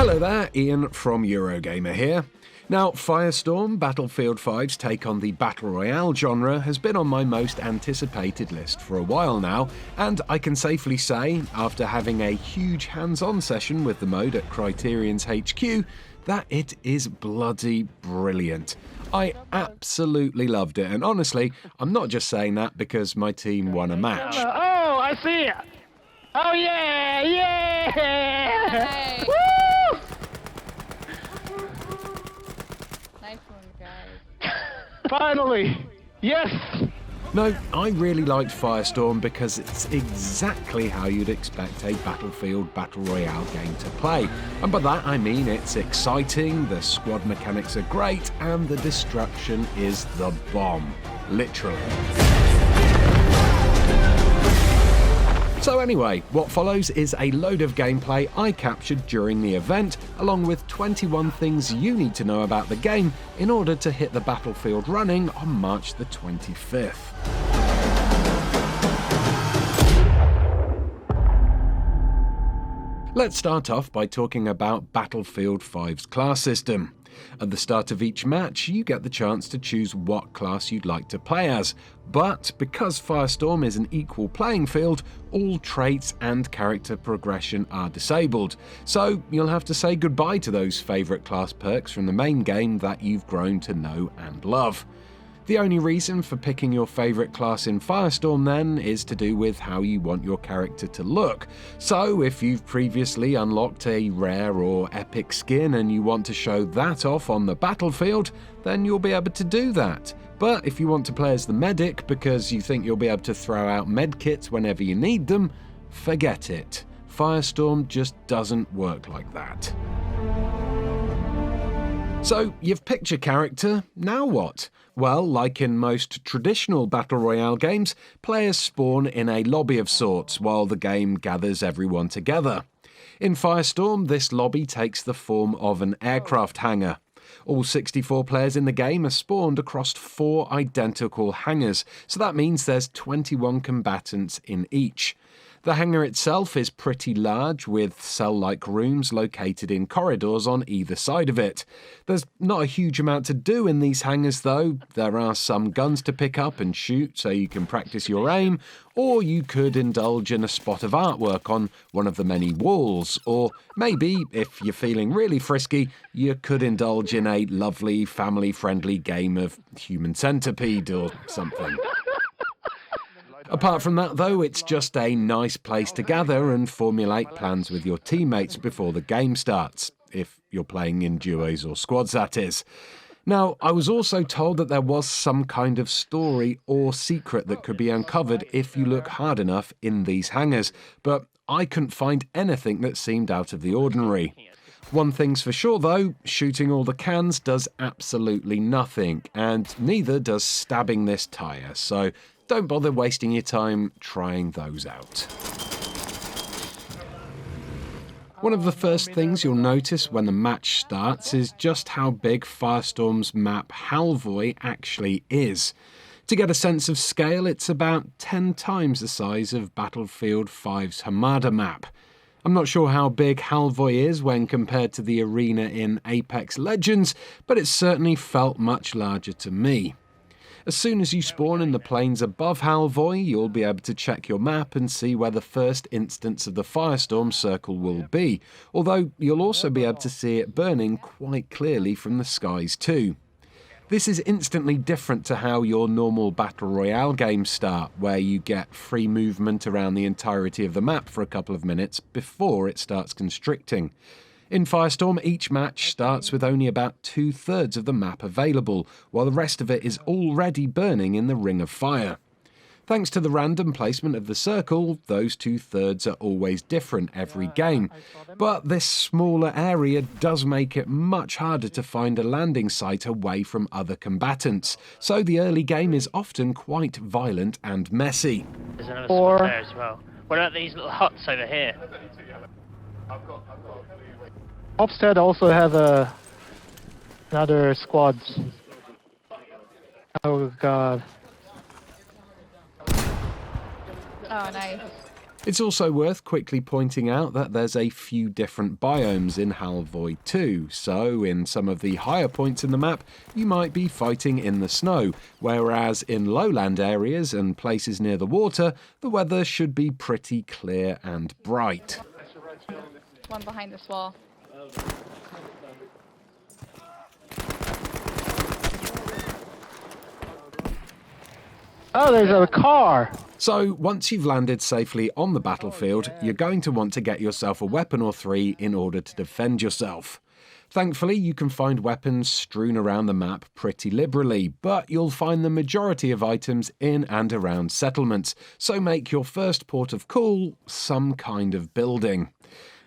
Hello there, Ian from Eurogamer here. Now, Firestorm, Battlefield V's take on the Battle Royale genre, has been on my most anticipated list for a while now, and I can safely say, after having a huge hands-on session with the mode at Criterion's HQ, that it is bloody brilliant. I absolutely loved it, and honestly, I'm not just saying that because my team won a match. Oh, I see it! Oh yeah! Yeah! Hey. Woo! Nice one, guys. Finally! Yes! No, I really liked Firestorm because it's exactly how you'd expect a Battlefield Battle Royale game to play. And by that I mean it's exciting, the squad mechanics are great, and the destruction is the bomb. Literally. So anyway, what follows is a load of gameplay I captured during the event, along with 21 things you need to know about the game in order to hit the battlefield running on March the 25th. Let's start off by talking about Battlefield V's Class System. At the start of each match, you get the chance to choose what class you'd like to play as, but because Firestorm is an equal playing field, all traits and character progression are disabled, so you'll have to say goodbye to those favourite class perks from the main game that you've grown to know and love. The only reason for picking your favourite class in Firestorm then is to do with how you want your character to look. So if you've previously unlocked a rare or epic skin and you want to show that off on the battlefield, then you'll be able to do that. But if you want to play as the medic because you think you'll be able to throw out medkits whenever you need them, forget it. Firestorm just doesn't work like that. So, you've picked your character, now what? Well, like in most traditional Battle Royale games, players spawn in a lobby of sorts while the game gathers everyone together. In Firestorm, this lobby takes the form of an aircraft hangar. All 64 players in the game are spawned across 4 identical hangars, so that means there's 21 combatants in each. The hangar itself is pretty large, with cell-like rooms located in corridors on either side of it. There's not a huge amount to do in these hangars though. There are some guns to pick up and shoot so you can practice your aim, or you could indulge in a spot of artwork on one of the many walls, or maybe, if you're feeling really frisky, you could indulge in a lovely family-friendly game of Human Centipede or something. Apart from that though, it's just a nice place to gather and formulate plans with your teammates before the game starts, if you're playing in duos or squads that is. Now, I was also told that there was some kind of story or secret that could be uncovered if you look hard enough in these hangars, but I couldn't find anything that seemed out of the ordinary. One thing's for sure though, shooting all the cans does absolutely nothing, and neither does stabbing this tyre, so don't bother wasting your time trying those out. One of the first things you'll notice when the match starts is just how big Firestorm's map Halvoy actually is. To get a sense of scale, it's about 10 times the size of Battlefield V's Hamada map. I'm not sure how big Halvoy is when compared to the arena in Apex Legends, but it certainly felt much larger to me. As soon as you spawn in the plains above Halvoy, you'll be able to check your map and see where the first instance of the Firestorm circle will be, although you'll also be able to see it burning quite clearly from the skies too. This is instantly different to how your normal Battle Royale games start, where you get free movement around the entirety of the map for a couple of minutes before it starts constricting. In Firestorm, each match starts with only about 2/3 of the map available, while the rest of it is already burning in the ring of fire. Thanks to the random placement of the circle, those 2/3 are always different every game, but this smaller area does make it much harder to find a landing site away from other combatants, so the early game is often quite violent and messy. There's another squad there as well. What about these little huts over here? Upstead also has another squad. Oh god. Oh, nice. It's also worth quickly pointing out that there's a few different biomes in Halvoy too, so in some of the higher points in the map you might be fighting in the snow, whereas in lowland areas and places near the water the weather should be pretty clear and bright. One behind this wall. Oh, there's a car. So, once you've landed safely on the battlefield, you're going to want to get yourself a weapon or three in order to defend yourself. Thankfully, you can find weapons strewn around the map pretty liberally, but you'll find the majority of items in and around settlements, so make your first port of call some kind of building.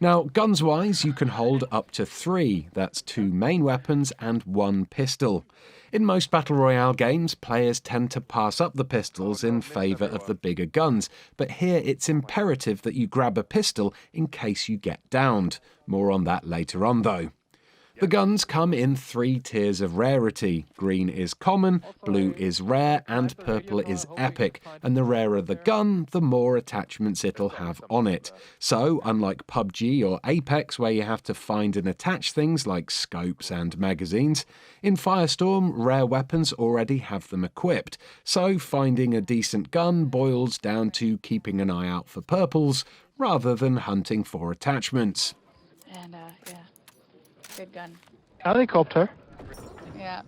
Now, guns-wise, you can hold up to 3, that's 2 main weapons and 1 pistol. In most Battle Royale games, players tend to pass up the pistols in favour of the bigger guns, but here it's imperative that you grab a pistol in case you get downed. More on that later on though. The guns come in 3 tiers of rarity. Green is common, blue is rare, and purple is epic. And the rarer the gun, the more attachments it'll have on it. So, unlike PUBG or Apex, where you have to find and attach things like scopes and magazines, in Firestorm, rare weapons already have them equipped. So, finding a decent gun boils down to keeping an eye out for purples, rather than hunting for attachments. And, yeah. Good gun. Helicopter. Yeah.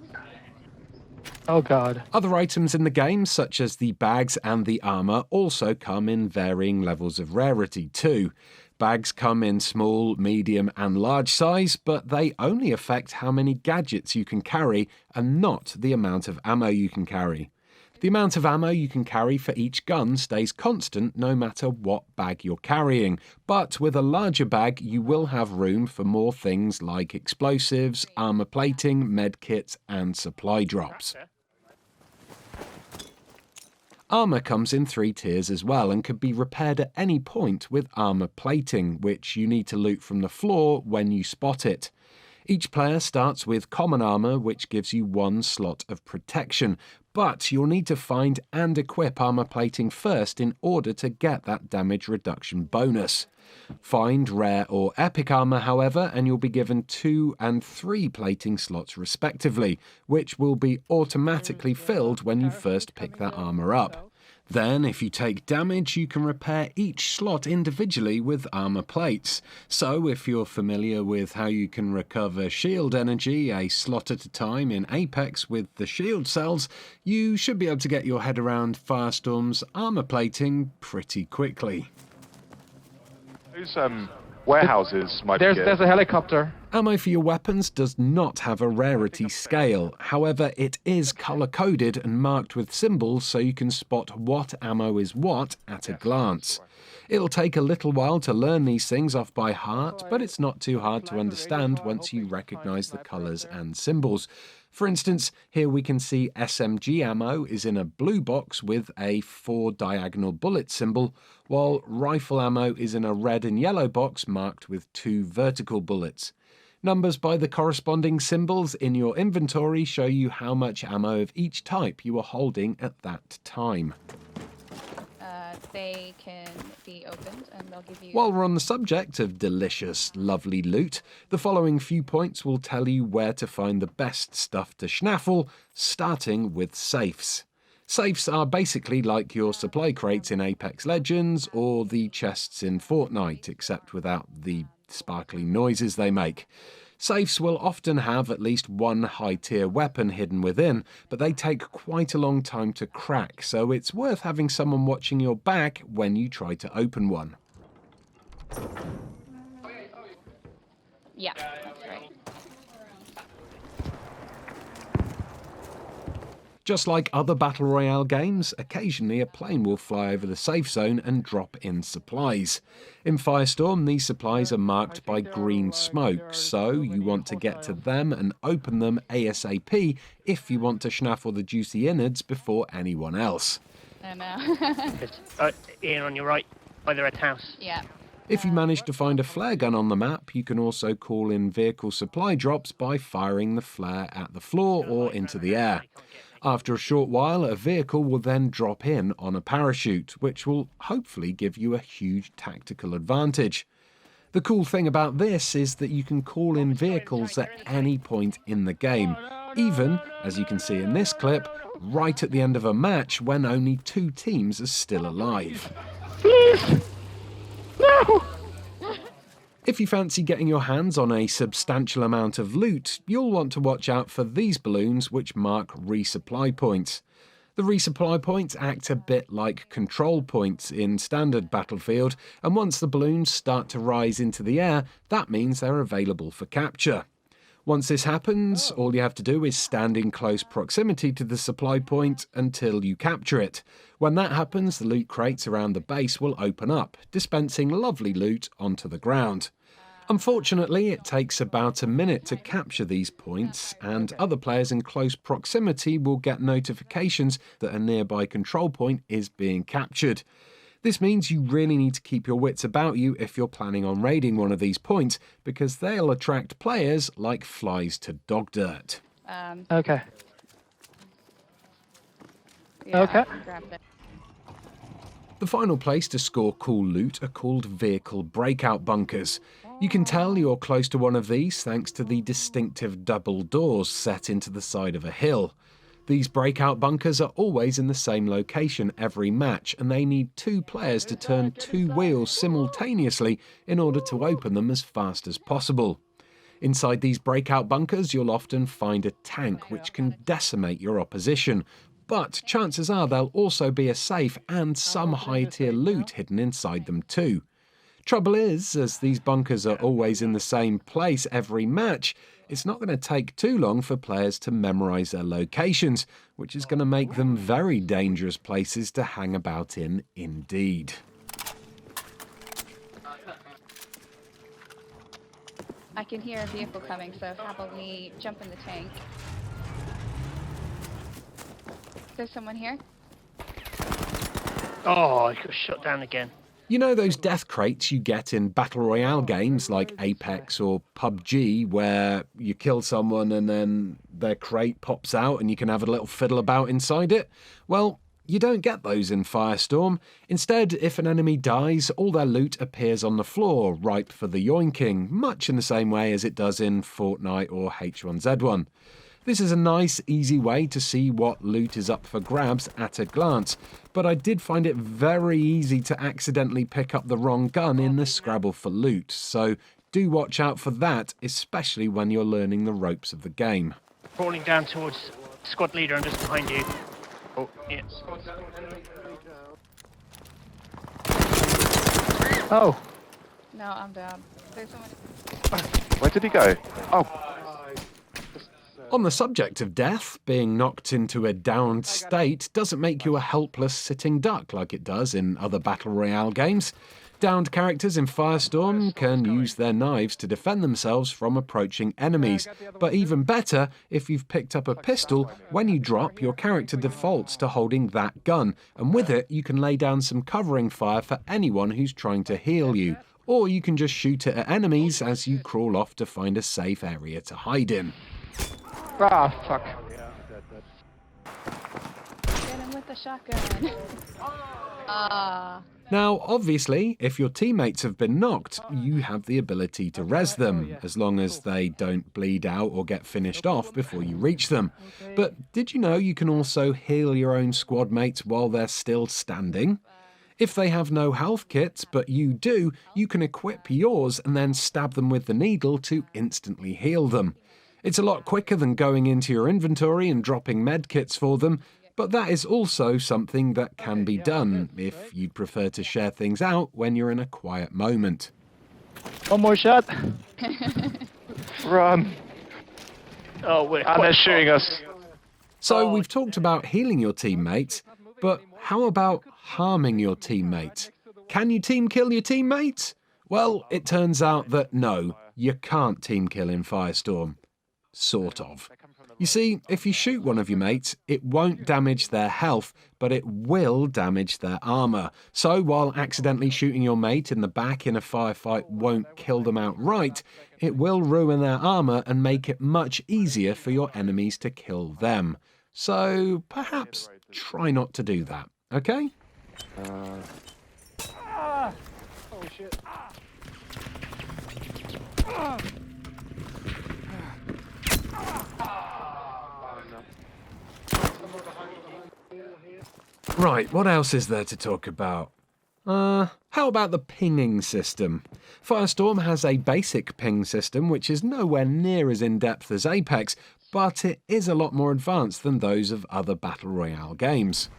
Oh god. Other items in the game, such as the bags and the armour, also come in varying levels of rarity too. Bags come in small, medium and large size, but they only affect how many gadgets you can carry and not the amount of ammo you can carry. The amount of ammo you can carry for each gun stays constant no matter what bag you're carrying, but with a larger bag you will have room for more things like explosives, armour plating, medkits and supply drops. Armour comes in 3 tiers as well and can be repaired at any point with armour plating, which you need to loot from the floor when you spot it. Each player starts with common armour, which gives you 1 slot of protection, but you'll need to find and equip armour plating first in order to get that damage reduction bonus. Find rare or epic armour, however, and you'll be given 2 and 3 plating slots respectively, which will be automatically filled when you first pick that armour up. Then, if you take damage, you can repair each slot individually with armour plates. So, if you're familiar with how you can recover shield energy a slot at a time in Apex with the shield cells, you should be able to get your head around Firestorm's armour plating pretty quickly. Those warehouses might be good. There's a helicopter. Ammo for your weapons does not have a rarity scale, however it is colour-coded and marked with symbols so you can spot what ammo is what at a glance. It'll take a little while to learn these things off by heart, but it's not too hard to understand once you recognise the colours and symbols. For instance, here we can see SMG ammo is in a blue box with a 4 diagonal bullet symbol, while rifle ammo is in a red and yellow box marked with 2 vertical bullets. Numbers by the corresponding symbols in your inventory show you how much ammo of each type you are holding at that time. They can be opened and they'll give you... While we're on the subject of delicious, lovely loot, the following few points will tell you where to find the best stuff to schnaffle, starting with safes. Safes are basically like your supply crates in Apex Legends or the chests in Fortnite, except without the sparkly noises they make. Safes will often have at least 1 high-tier weapon hidden within, but they take quite a long time to crack, so it's worth having someone watching your back when you try to open one. Yeah, that's right. Just like other Battle Royale games, occasionally a plane will fly over the safe zone and drop in supplies. In Firestorm, these supplies are marked by green smoke, so you want to get to them and open them ASAP if you want to schnaffle the juicy innards before anyone else. I know. Ian, on your right, by the red house. Yeah. If you manage to find a flare gun on the map, you can also call in vehicle supply drops by firing the flare at the floor or into the air. After a short while, a vehicle will then drop in on a parachute, which will hopefully give you a huge tactical advantage. The cool thing about this is that you can call in vehicles at any point in the game, even, as you can see in this clip, right at the end of a match when only 2 teams are still alive. Please! No! If you fancy getting your hands on a substantial amount of loot, you'll want to watch out for these balloons which mark resupply points. The resupply points act a bit like control points in standard Battlefield, and once the balloons start to rise into the air, that means they're available for capture. Once this happens, all you have to do is stand in close proximity to the supply point until you capture it. When that happens, the loot crates around the base will open up, dispensing lovely loot onto the ground. Unfortunately, it takes about a minute to capture these points, and other players in close proximity will get notifications that a nearby control point is being captured. This means you really need to keep your wits about you if you're planning on raiding one of these points, because they'll attract players like flies to dog dirt. Okay. Yeah, Okay. grab it. The final place to score cool loot are called vehicle breakout bunkers. You can tell you're close to one of these thanks to the distinctive double doors set into the side of a hill. These breakout bunkers are always in the same location every match, and they need 2 players to turn 2 wheels simultaneously in order to open them as fast as possible. Inside these breakout bunkers, you'll often find a tank which can decimate your opposition, but chances are there'll also be a safe and some high-tier loot hidden inside them too. Trouble is, as these bunkers are always in the same place every match, it's not going to take too long for players to memorise their locations, which is going to make them very dangerous places to hang about in indeed. I can hear a vehicle coming, so how about we jump in the tank? There's someone here? Oh, I got shot down again. You know those death crates you get in Battle Royale games like Apex or PUBG, where you kill someone and then their crate pops out and you can have a little fiddle about inside it? Well, you don't get those in Firestorm. Instead, if an enemy dies, all their loot appears on the floor, ripe for the yoinking, much in the same way as it does in Fortnite or H1Z1. This is a nice, easy way to see what loot is up for grabs at a glance, but I did find it very easy to accidentally pick up the wrong gun in the scrabble for loot, so do watch out for that, especially when you're learning the ropes of the game. Crawling down towards squad leader, I'm just behind you. Oh, yeah. Oh. No, I'm down. There's someone. Where did he go? Oh, On the subject of death, being knocked into a downed state doesn't make you a helpless sitting duck like it does in other Battle Royale games. Downed characters in Firestorm can use their knives to defend themselves from approaching enemies, but even better, if you've picked up a pistol, when you drop, your character defaults to holding that gun, and with it you can lay down some covering fire for anyone who's trying to heal you, or you can just shoot it at enemies as you crawl off to find a safe area to hide in. Ah, fuck. Get him with the shotgun. Now, obviously, if your teammates have been knocked, you have the ability to res them, as long as they don't bleed out or get finished off before you reach them. But did you know you can also heal your own squad mates while they're still standing? If they have no health kits, but you do, you can equip yours and then stab them with the needle to instantly heal them. It's a lot quicker than going into your inventory and dropping medkits for them, but that is also something that can be done if you'd prefer to share things out when you're in a quiet moment. One more shot. run. Oh, we're And they're shooting us. So we've talked about healing your teammates, but how about harming your teammates? Can you team kill your teammates? Well, it turns out that no, you can't team kill in Firestorm. Sort of. You see, if you shoot one of your mates, it won't damage their health, but it will damage their armour. So while accidentally shooting your mate in the back in a firefight won't kill them outright, it will ruin their armour and make it much easier for your enemies to kill them. So perhaps try not to do that, okay? Holy shit. Right, what else is there to talk about? How about the pinging system? Firestorm has a basic ping system which is nowhere near as in-depth as Apex, but it is a lot more advanced than those of other Battle Royale games.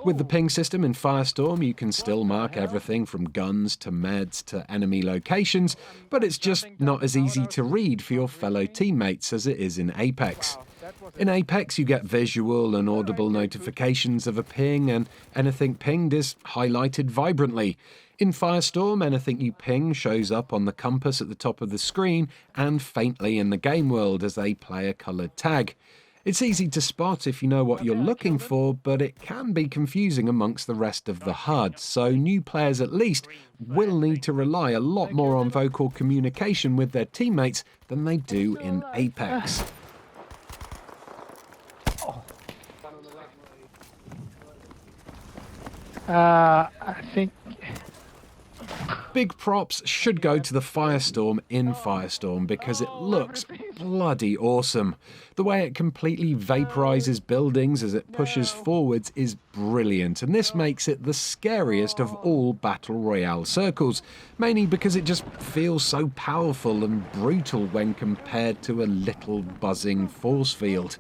With the ping system in Firestorm, you can still mark everything from guns to meds to enemy locations, but it's just not as easy to read for your fellow teammates as it is in Apex. In Apex, you get visual and audible notifications of a ping, and anything pinged is highlighted vibrantly. In Firestorm, anything you ping shows up on the compass at the top of the screen and faintly in the game world as a player-coloured tag. It's easy to spot if you know what you're looking for, but it can be confusing amongst the rest of the HUD, so new players at least will need to rely a lot more on vocal communication with their teammates than they do in Apex. I think. Big props should go to the Firestorm in Firestorm because it looks bloody awesome. The way it completely vaporizes buildings as it pushes forwards is brilliant, and this makes it the scariest of all Battle Royale circles, mainly because it just feels so powerful and brutal when compared to a little buzzing force field.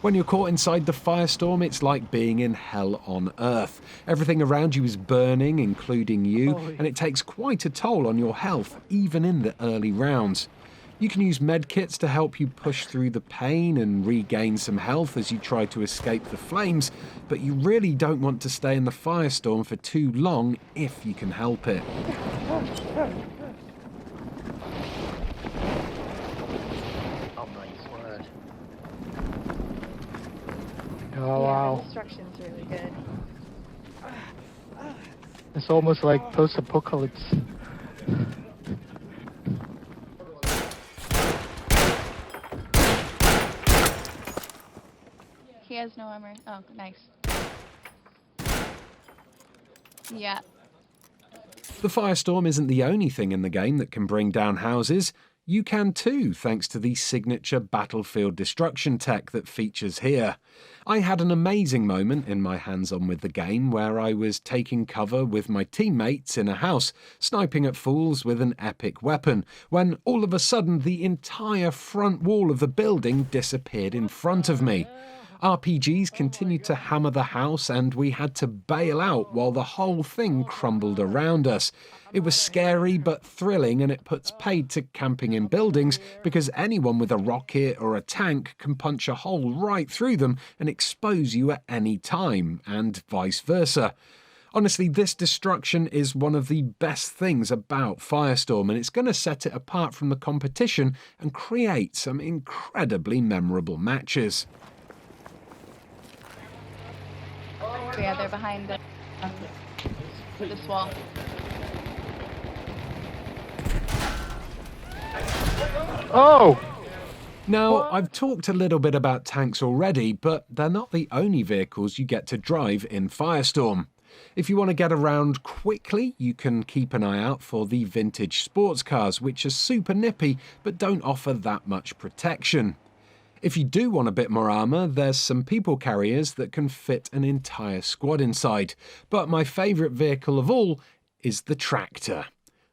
When you're caught inside the Firestorm, it's like being in hell on earth. Everything around you is burning, including you, and it takes quite a toll on your health, even in the early rounds. You can use medkits to help you push through the pain and regain some health as you try to escape the flames, but you really don't want to stay in the Firestorm for too long if you can help it. Oh my word. Oh wow. The destruction's really good. It's almost like post-apocalypse. He has no armor. Oh, nice. Yeah. The Firestorm isn't the only thing in the game that can bring down houses. You can too, thanks to the signature Battlefield destruction tech that features here. I had an amazing moment in my hands-on with the game where I was taking cover with my teammates in a house, sniping at fools with an epic weapon, when all of a sudden the entire front wall of the building disappeared in front of me. RPGs continued to hammer the house and we had to bail out while the whole thing crumbled around us. It was scary but thrilling, and it puts paid to camping in buildings because anyone with a rocket or a tank can punch a hole right through them and expose you at any time, and vice versa. Honestly, this destruction is one of the best things about Firestorm, and it's going to set it apart from the competition and create some incredibly memorable matches. Yeah, they're behind this wall. Oh! Now, I've talked a little bit about tanks already, but they're not the only vehicles you get to drive in Firestorm. If you want to get around quickly, you can keep an eye out for the vintage sports cars, which are super nippy but don't offer that much protection. If you do want a bit more armour, there's some people carriers that can fit an entire squad inside, but my favourite vehicle of all is the tractor.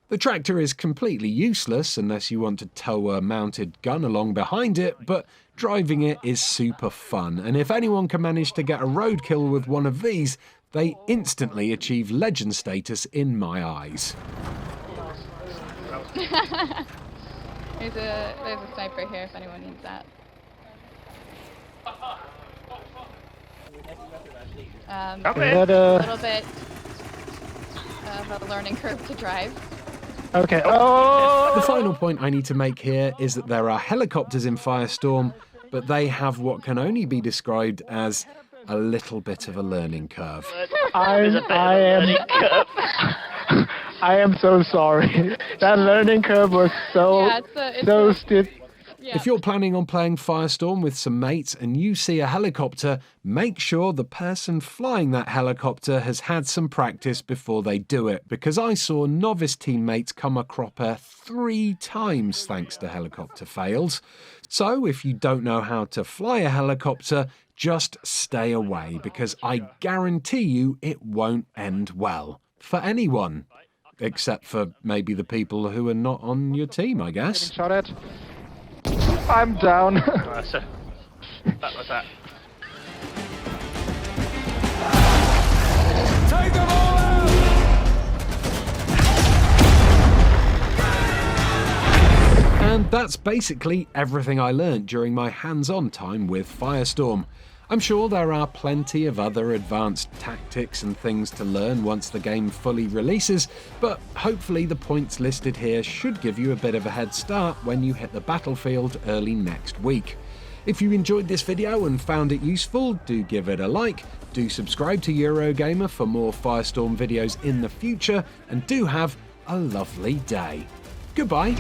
The tractor is completely useless unless you want to tow a mounted gun along behind it, but driving it is super fun, and if anyone can manage to get a roadkill with one of these, they instantly achieve legend status in my eyes. There's a sniper here if anyone needs that. Okay. But, A little bit of a learning curve to drive. okay. Oh! The final point I need to make here is that there are helicopters in Firestorm, but they have what can only be described as a little bit of a learning curve. I am so sorry. That learning curve was so Yeah, it's so a steep. If you're planning on playing Firestorm with some mates and you see a helicopter, make sure the person flying that helicopter has had some practice before they do it, because I saw novice teammates come a cropper 3 times thanks to helicopter fails. So if you don't know how to fly a helicopter, just stay away, because I guarantee you it won't end well for anyone. Except for maybe the people who are not on your team, I guess. Shot at. I'm down. So that was that. Take them all out! And that's basically everything I learnt during my hands-on time with Firestorm. I'm sure there are plenty of other advanced tactics and things to learn once the game fully releases, but hopefully the points listed here should give you a bit of a head start when you hit the battlefield early next week. If you enjoyed this video and found it useful, do give it a like, do subscribe to Eurogamer for more Firestorm videos in the future, and do have a lovely day. Goodbye.